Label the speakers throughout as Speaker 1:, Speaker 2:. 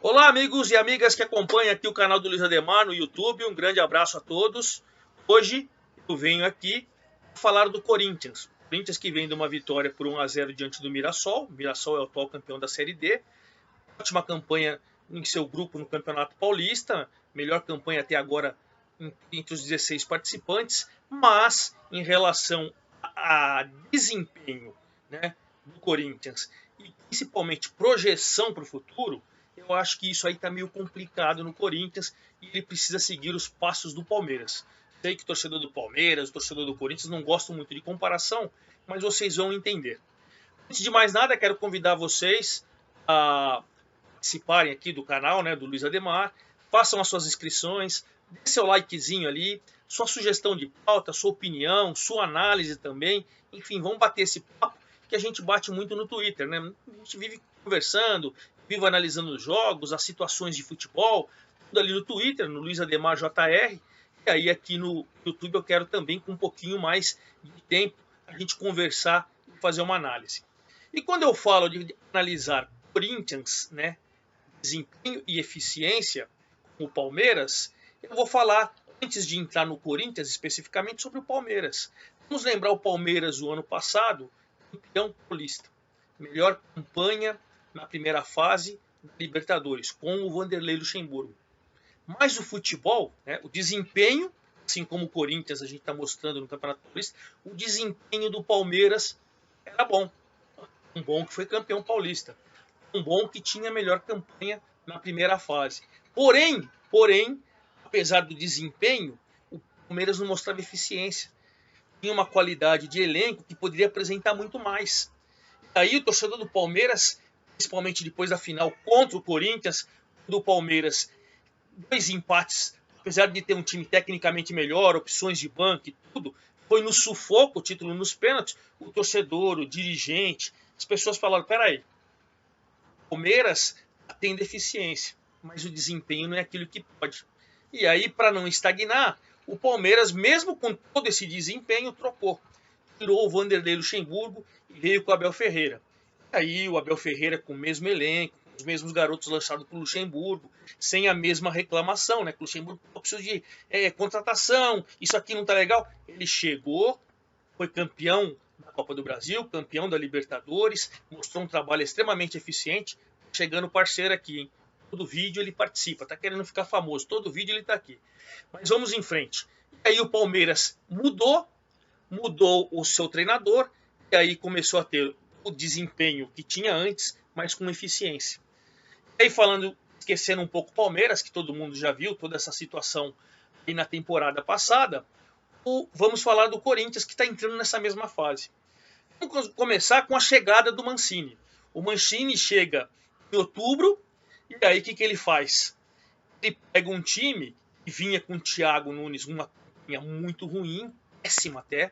Speaker 1: Olá, amigos e amigas que acompanham aqui o canal do Luiz Ademar no YouTube. Um grande abraço a todos. Hoje eu venho aqui falar do Corinthians. Corinthians que vem de uma vitória por 1-0 diante do Mirassol. O Mirassol é o atual campeão da Série D. Ótima campanha em seu grupo no Campeonato Paulista. Melhor campanha até agora entre os 16 participantes. Mas em relação a desempenho, né, do Corinthians e principalmente projeção para o futuro, eu acho que isso aí tá meio complicado no Corinthians e ele precisa seguir os passos do Palmeiras. Sei que o torcedor do Palmeiras, o torcedor do Corinthians não gostam muito de comparação, mas vocês vão entender. Antes de mais nada, quero convidar vocês a participarem aqui do canal, né, do Luiz Ademar. Façam as suas inscrições, dê seu likezinho ali, sua sugestão de pauta, sua opinião, sua análise também. Enfim, vamos bater esse papo que a gente bate muito no Twitter, né? A gente vive conversando, vive analisando os jogos, as situações de futebol, tudo ali no Twitter, no Luiz Ademar JR. E aí aqui no YouTube eu quero também, com um pouquinho mais de tempo, a gente conversar e fazer uma análise. E quando eu falo de analisar Corinthians, né, desempenho e eficiência, como o Palmeiras, eu vou falar, antes de entrar no Corinthians especificamente, sobre o Palmeiras. Vamos lembrar o Palmeiras o ano passado, campeão paulista. Melhor campanha na primeira fase da Libertadores, com o Vanderlei Luxemburgo. Mas o futebol, né, o desempenho, assim como o Corinthians a gente está mostrando no Campeonato Paulista, o desempenho do Palmeiras era bom. Um bom que foi campeão paulista. Um bom que tinha a melhor campanha na primeira fase. Porém, apesar do desempenho, o Palmeiras não mostrava eficiência. Tinha uma qualidade de elenco que poderia apresentar muito mais. Aí o torcedor do Palmeiras, principalmente depois da final contra o Corinthians, do Palmeiras, 2 empates, apesar de ter um time tecnicamente melhor, opções de banco e tudo, foi no sufoco, o título nos pênaltis, o torcedor, o dirigente, as pessoas falaram, peraí, o Palmeiras tem deficiência, mas o desempenho não é aquilo que pode. E aí, para não estagnar, o Palmeiras, mesmo com todo esse desempenho, trocou. Tirou o Vanderlei Luxemburgo e veio com o Abel Ferreira. E aí o Abel Ferreira com o mesmo elenco, os mesmos garotos lançados por Luxemburgo, sem a mesma reclamação, né? Que o Luxemburgo precisa de contratação, isso aqui não tá legal. Ele chegou, foi campeão da Copa do Brasil, campeão da Libertadores, mostrou um trabalho extremamente eficiente, chegando parceiro aqui, hein? Todo vídeo ele participa, tá querendo ficar famoso, todo vídeo ele tá aqui. Mas vamos em frente. E aí o Palmeiras mudou o seu treinador, e aí começou a ter o desempenho que tinha antes, mas com eficiência. E aí falando, esquecendo um pouco o Palmeiras, que todo mundo já viu, toda essa situação aí na temporada passada, vamos falar do Corinthians, que está entrando nessa mesma fase. Vamos começar com a chegada do Mancini. O Mancini chega em outubro, e aí o que ele faz? Ele pega um time que vinha com o Thiago Nunes, uma campanha muito ruim, péssima até,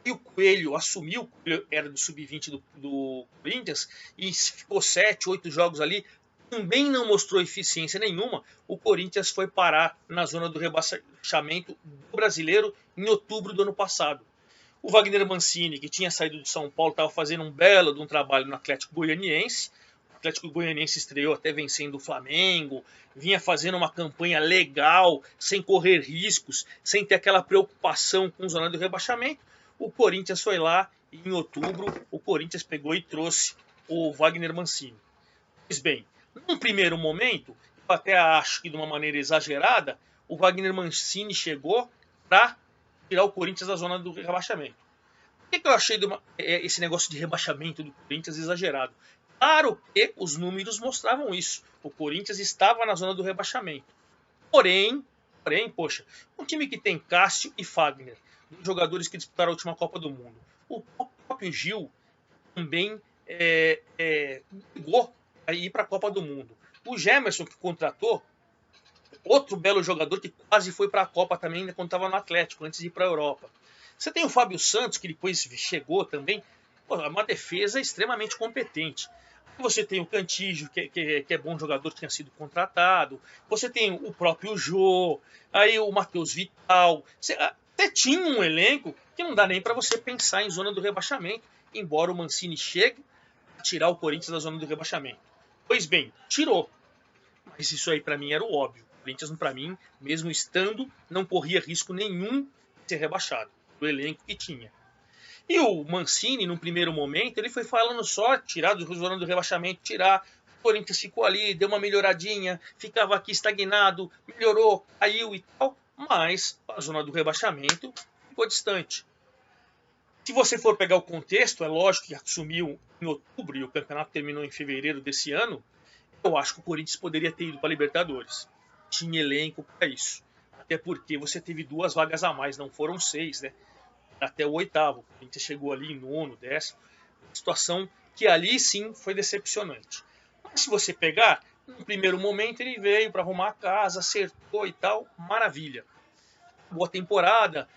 Speaker 1: e o Coelho assumiu, era do sub-20 do Corinthians, e ficou 7, 8 jogos ali, também não mostrou eficiência nenhuma. O Corinthians foi parar na zona do rebaixamento do Brasileiro em outubro do ano passado. O Wagner Mancini, que tinha saído de São Paulo, estava fazendo um belo de um trabalho no Atlético Goianiense. O Atlético Goianiense estreou até vencendo o Flamengo, vinha fazendo uma campanha legal, sem correr riscos, sem ter aquela preocupação com zona do rebaixamento. O Corinthians foi lá e em outubro o Corinthians pegou e trouxe o Wagner Mancini. Pois bem, num primeiro momento, eu até acho que de uma maneira exagerada, o Wagner Mancini chegou para tirar o Corinthians da zona do rebaixamento. Por que eu achei esse negócio de rebaixamento do Corinthians exagerado? Claro que os números mostravam isso. O Corinthians estava na zona do rebaixamento. Porém, poxa, um time que tem Cássio e Fagner, jogadores que disputaram a última Copa do Mundo. O próprio Gil também ligou a ir para a Copa do Mundo. O Gemerson, que contratou, outro belo jogador que quase foi para a Copa também quando estava no Atlético, antes de ir para a Europa. Você tem o Fábio Santos, que depois chegou também, uma defesa extremamente competente. Você tem o Cantígio, que é bom jogador, que tinha sido contratado. Você tem o próprio Jô, aí o Matheus Vital. Você até tinha um elenco que não dá nem para você pensar em zona do rebaixamento, embora o Mancini chegue a tirar o Corinthians da zona do rebaixamento. Pois bem, tirou. Mas isso aí para mim era o óbvio. O Corinthians, para mim, mesmo estando, não corria risco nenhum de ser rebaixado, do elenco que tinha. E o Mancini, num primeiro momento, ele foi falando só, tirar do zona do rebaixamento, tirar. O Corinthians ficou ali, deu uma melhoradinha, ficava aqui estagnado, melhorou, caiu e tal, mas a zona do rebaixamento ficou distante. Se você for pegar o contexto, é lógico que assumiu em outubro e o campeonato terminou em fevereiro desse ano, eu acho que o Corinthians poderia ter ido para a Libertadores. Tinha elenco para isso. Até porque você teve 2 vagas a mais, não foram 6, né? Até o 8º. O Corinthians chegou ali em 9º, 10º. Situação que ali sim foi decepcionante. Mas se você pegar, no primeiro momento ele veio para arrumar a casa, acertou e tal, maravilha. Boa temporada,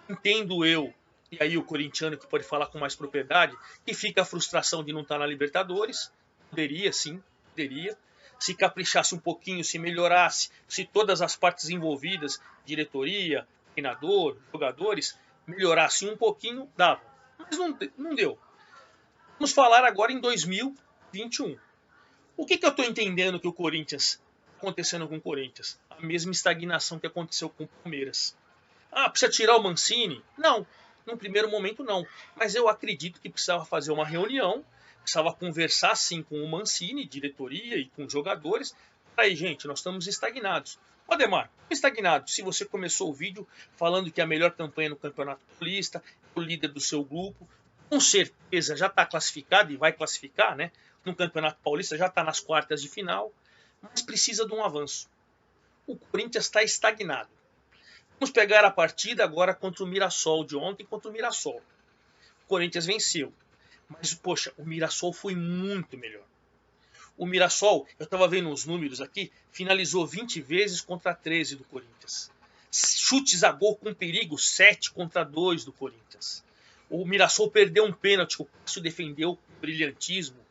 Speaker 1: entendo eu, e aí o corintiano que pode falar com mais propriedade, que fica a frustração de não estar na Libertadores. Poderia sim, poderia. Se caprichasse um pouquinho, se melhorasse, se todas as partes envolvidas, diretoria, treinador, jogadores, melhorasse um pouquinho, dava. Mas não deu. Vamos falar agora em 2021. O que eu estou entendendo que o Corinthians, acontecendo com o Corinthians? A mesma estagnação que aconteceu com o Palmeiras. Ah, precisa tirar o Mancini? Não, num primeiro momento não. Mas eu acredito que precisava fazer uma reunião, precisava conversar sim com o Mancini, diretoria e com os jogadores. Aí, gente, nós estamos estagnados. Ademar, estagnado. Se você começou o vídeo falando que é a melhor campanha no Campeonato Paulista, o líder do seu grupo, com certeza já está classificado e vai classificar, né? No Campeonato Paulista já está nas quartas de final, mas precisa de um avanço. O Corinthians está estagnado. Vamos pegar a partida agora contra o Mirassol de ontem contra o Mirassol. O Corinthians venceu, mas poxa, o Mirassol foi muito melhor. O Mirassol, eu estava vendo os números aqui, finalizou 20 vezes contra 13 do Corinthians. Chutes a gol com perigo, 7 contra 2 do Corinthians. O Mirassol perdeu um pênalti, o Cássio defendeu com brilhantismo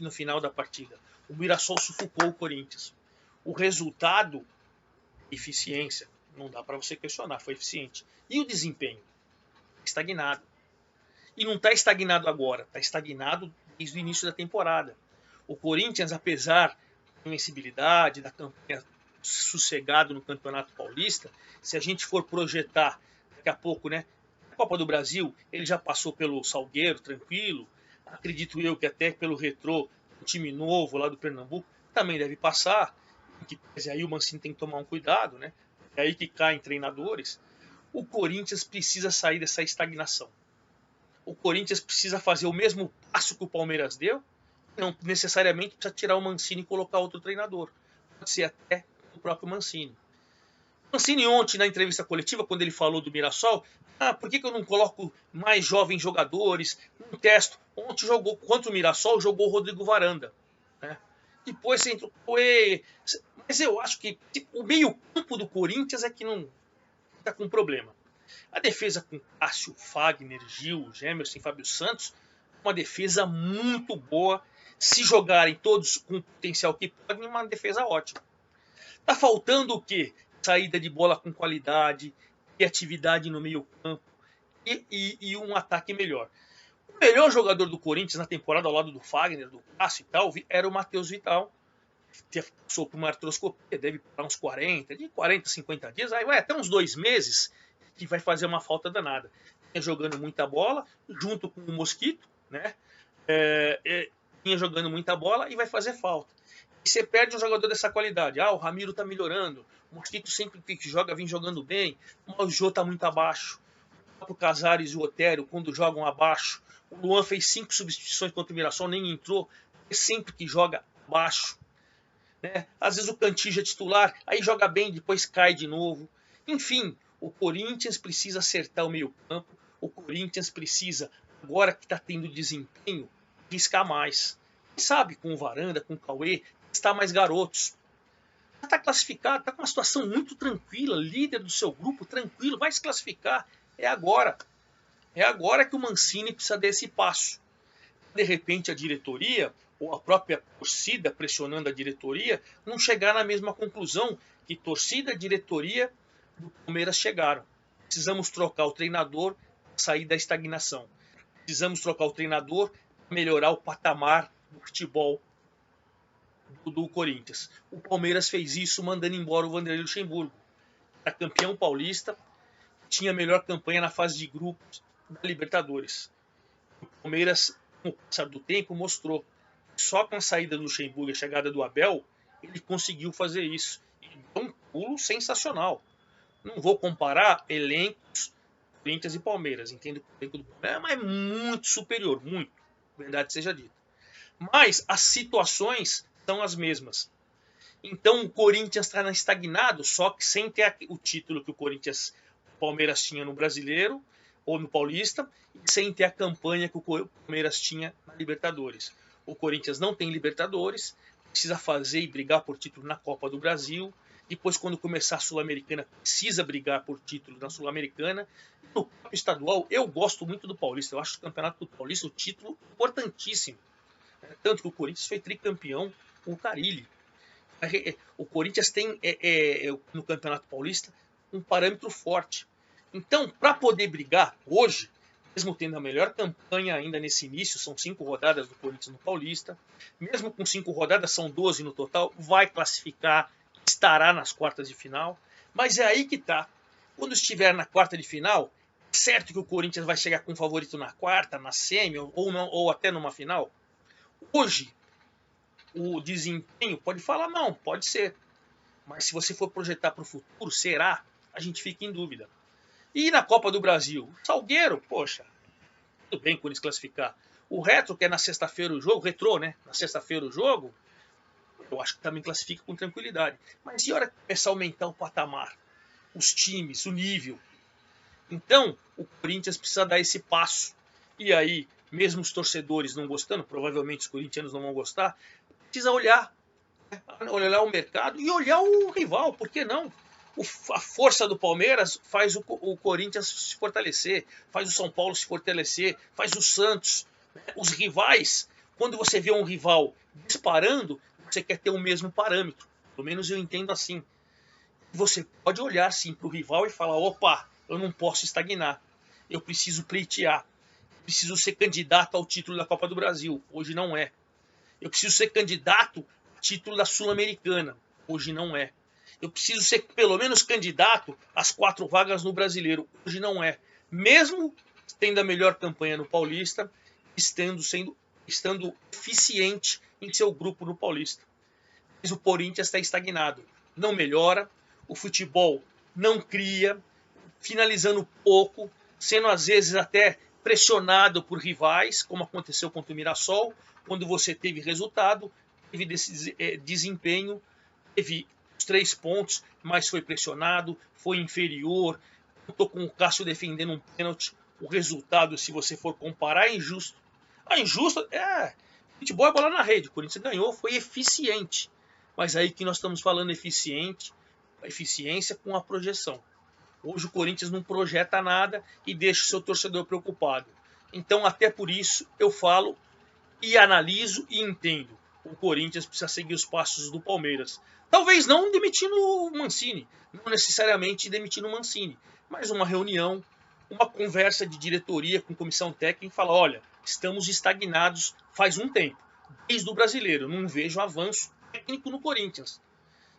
Speaker 1: no final da partida. O Mirassol sufocou o Corinthians. O resultado, eficiência, não dá para você questionar, foi eficiente. E o desempenho? Estagnado. E não está estagnado agora, está estagnado desde o início da temporada. O Corinthians, apesar da invencibilidade, da campanha sossegado no Campeonato Paulista, se a gente for projetar daqui a pouco, né, a Copa do Brasil, ele já passou pelo Salgueiro, tranquilo. Acredito eu que até pelo Retrô, um time novo lá do Pernambuco, também deve passar. Que aí o Mancini tem que tomar um cuidado, né? É aí que caem treinadores. O Corinthians precisa sair dessa estagnação. O Corinthians precisa fazer o mesmo passo que o Palmeiras deu. Não necessariamente precisa tirar o Mancini e colocar outro treinador. Pode ser até o próprio Mancini. O Mancini ontem na entrevista coletiva, quando ele falou do Mirassol, por que eu não coloco mais jovens jogadores? Não testo. Ontem jogou contra o Mirassol, jogou o Rodrigo Varanda. Né? Depois você entrou. Mas eu acho que o meio-campo do Corinthians é que não está com problema. A defesa com Cássio, Fagner, Gil, Gemerson e Fábio Santos, uma defesa muito boa. Se jogarem todos com o potencial que podem, uma defesa ótima. Tá faltando o quê? Saída de bola com qualidade, criatividade no meio-campo e um ataque melhor. O melhor jogador do Corinthians na temporada ao lado do Fagner, do Cássio e tal, era o Matheus Vital. Passou por uma artroscopia, deve para uns 40, de 40 a 50 dias, aí vai até uns 2 meses que vai fazer uma falta danada. Vinha jogando muita bola, junto com o Mosquito, né? Vinha jogando muita bola e vai fazer falta. E você perde um jogador dessa qualidade. O Ramiro tá melhorando, o Mosquito sempre que joga vem jogando bem, o Jô tá muito abaixo. O Casares e o Otério, quando jogam abaixo. O Luan fez 5 substituições contra o Mirassol, nem entrou. Sempre que joga abaixo. Né? Às vezes o Cantillo é titular, aí joga bem, depois cai de novo. Enfim, o Corinthians precisa acertar o meio-campo. O Corinthians precisa, agora que está tendo desempenho, riscar mais. Quem sabe com o Varanda, com o Cauê, está mais garotos. Já está classificado, está com uma situação muito tranquila, líder do seu grupo, tranquilo, vai se classificar. É agora. É agora que o Mancini precisa dar esse passo. De repente a diretoria, ou a própria torcida pressionando a diretoria, não chegar na mesma conclusão que torcida e diretoria do Palmeiras chegaram. Precisamos trocar o treinador, sair da estagnação. Precisamos trocar o treinador, melhorar o patamar do futebol do Corinthians. O Palmeiras fez isso mandando embora o Vanderlei Luxemburgo. Era campeão paulista, tinha a melhor campanha na fase de grupos da Libertadores. O Palmeiras, com o passar do tempo, mostrou que só com a saída do Luxemburgo e a chegada do Abel, ele conseguiu fazer isso. E deu um pulo sensacional. Não vou comparar elencos Corinthians e Palmeiras. Entendo que o elenco do Palmeiras é muito superior, muito, verdade seja dita. Mas as situações são as mesmas. Então o Corinthians está estagnado, só que sem ter o título que o Palmeiras tinha no Brasileiro ou no Paulista, e sem ter a campanha que o Palmeiras tinha na Libertadores. O Corinthians não tem Libertadores, precisa fazer e brigar por título na Copa do Brasil. Depois, quando começar a Sul-Americana, precisa brigar por título na Sul-Americana. No campo estadual, eu gosto muito do Paulista. Eu acho o Campeonato do Paulista um título importantíssimo. Tanto que o Corinthians foi tricampeão com o Carille. O Corinthians tem, no Campeonato Paulista, um parâmetro forte. Então, para poder brigar hoje, mesmo tendo a melhor campanha ainda nesse início, são 5 rodadas do Corinthians no Paulista, mesmo com 5 rodadas, são 12 no total, vai classificar, estará nas quartas de final, mas é aí que tá. Quando estiver na quarta de final, é certo que o Corinthians vai chegar com favorito na quarta, na semi, ou até numa final. Hoje, o desempenho pode falar não, pode ser. Mas se você for projetar para o futuro, será? A gente fica em dúvida. E na Copa do Brasil? Salgueiro, poxa, tudo bem com eles classificar. O Retro, que é na sexta-feira o jogo, Retrô, né? Na sexta-feira o jogo, eu acho que também classifica com tranquilidade. Mas e a hora que começar a aumentar o patamar? Os times, o nível. Então, o Corinthians precisa dar esse passo. E aí, mesmo os torcedores não gostando, provavelmente os corintianos não vão gostar, precisa olhar o mercado e olhar o rival, por que não? A força do Palmeiras faz o Corinthians se fortalecer, faz o São Paulo se fortalecer, faz o Santos. Os rivais, quando você vê um rival disparando, você quer ter o mesmo parâmetro. Pelo menos eu entendo assim. Você pode olhar sim para o rival e falar, opa, eu não posso estagnar. Eu preciso pleitear. Preciso ser candidato ao título da Copa do Brasil. Hoje não é. Eu preciso ser candidato ao título da Sul-Americana. Hoje não é. Eu preciso ser pelo menos candidato às 4 vagas no Brasileiro. Hoje não é. Mesmo tendo a melhor campanha no Paulista, estando eficiente em seu grupo no Paulista. Mas o Corinthians está estagnado. Não melhora. O futebol não cria. Finalizando pouco. Sendo às vezes até pressionado por rivais, como aconteceu contra o Mirassol, quando você teve resultado, teve desempenho, teve os 3 pontos, mas foi pressionado, foi inferior. Estou com o Cássio defendendo um pênalti. O resultado, se você for comparar, é injusto. Injusto futebol é bola na rede. O Corinthians ganhou, foi eficiente. Mas aí que nós estamos falando eficiência com a projeção. Hoje o Corinthians não projeta nada e deixa o seu torcedor preocupado. Então, até por isso, eu falo e analiso e entendo. O Corinthians precisa seguir os passos do Palmeiras. Talvez não demitindo o Mancini, não necessariamente demitindo o Mancini, mas uma reunião, uma conversa de diretoria com comissão técnica e falar, olha, estamos estagnados faz um tempo, desde o Brasileiro, não vejo avanço técnico no Corinthians.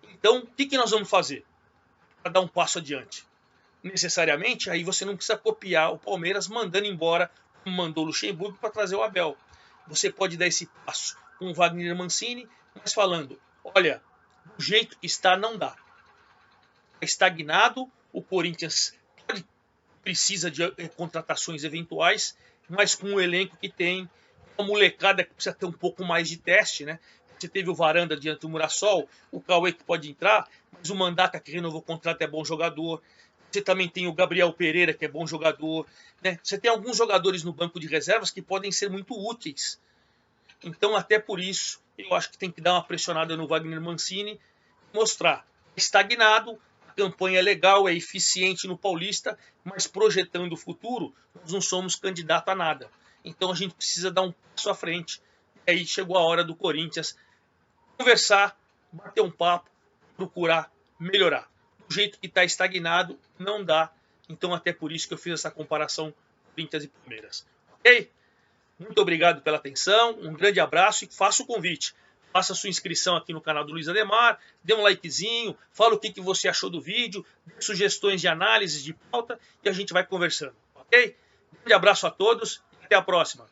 Speaker 1: Então, o que nós vamos fazer para dar um passo adiante? Necessariamente, aí você não precisa copiar o Palmeiras mandando embora, como mandou o Luxemburgo, para trazer o Abel. Você pode dar esse passo com o Wagner Mancini, mas falando, olha, do jeito que está, não dá. Está estagnado, o Corinthians precisa de contratações eventuais, mas com o elenco que tem, a molecada que precisa ter um pouco mais de teste, né? Você teve o Varanda diante do Mirassol, o Cauê que pode entrar, mas o Mandaca que renovou o contrato é bom jogador. Você também tem o Gabriel Pereira, que é bom jogador. Né? Você tem alguns jogadores no banco de reservas que podem ser muito úteis. Então, até por isso, eu acho que tem que dar uma pressionada no Wagner Mancini, mostrar estagnado, a campanha é legal, é eficiente no Paulista, mas projetando o futuro, nós não somos candidato a nada. Então, a gente precisa dar um passo à frente. E aí chegou a hora do Corinthians conversar, bater um papo, procurar melhorar. Do jeito que está estagnado, não dá. Então, até por isso que eu fiz essa comparação Corinthians e Palmeiras. Ok? Muito obrigado pela atenção, um grande abraço e faço o convite. faça sua inscrição aqui no canal do Luiz Ademar, dê um likezinho, fala o que você achou do vídeo, dê sugestões de análise, de pauta, e a gente vai conversando, ok? Um grande abraço a todos e até a próxima.